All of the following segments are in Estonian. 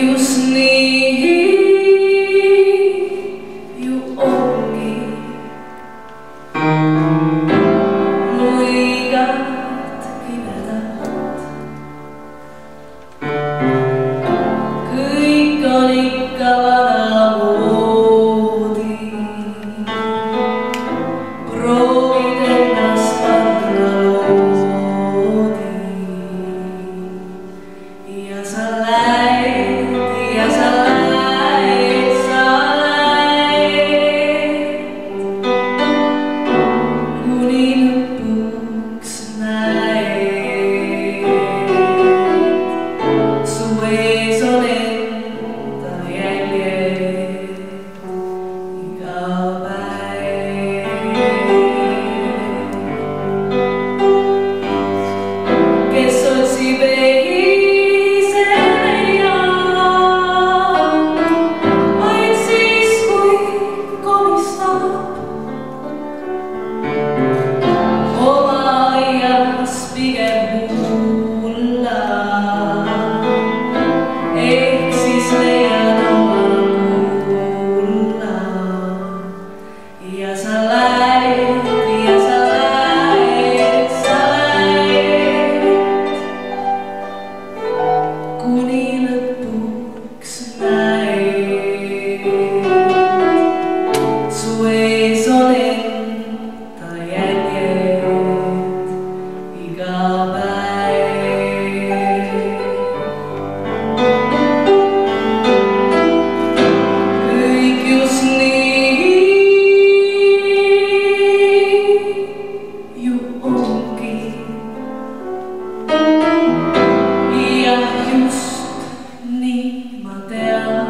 just nii ju ongi mu igat pimedat. Kõik on ikka vanamoodi, proovid ennast panna loodi ja sa lähed, kuni lõpuks näed, su ees on enda jäljed iga päev. Kes otsib kuni lõpuks näed, su ees on enda jäljed iga päev. Kõik just nii ju ongi. Just nii ma tean,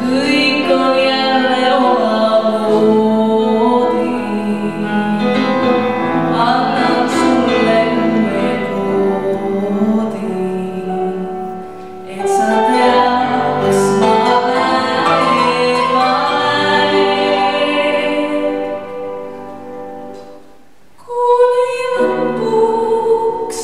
kõik on jälle omamoodi. Annan sulle uue koodi, et sa teaks, ma lähen, kuni lõpuks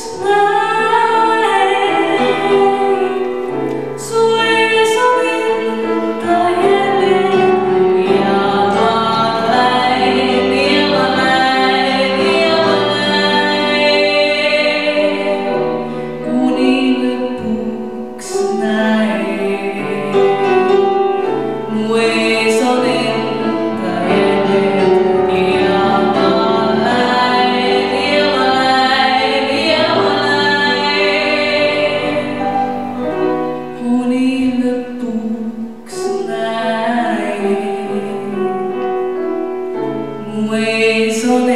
mu ees on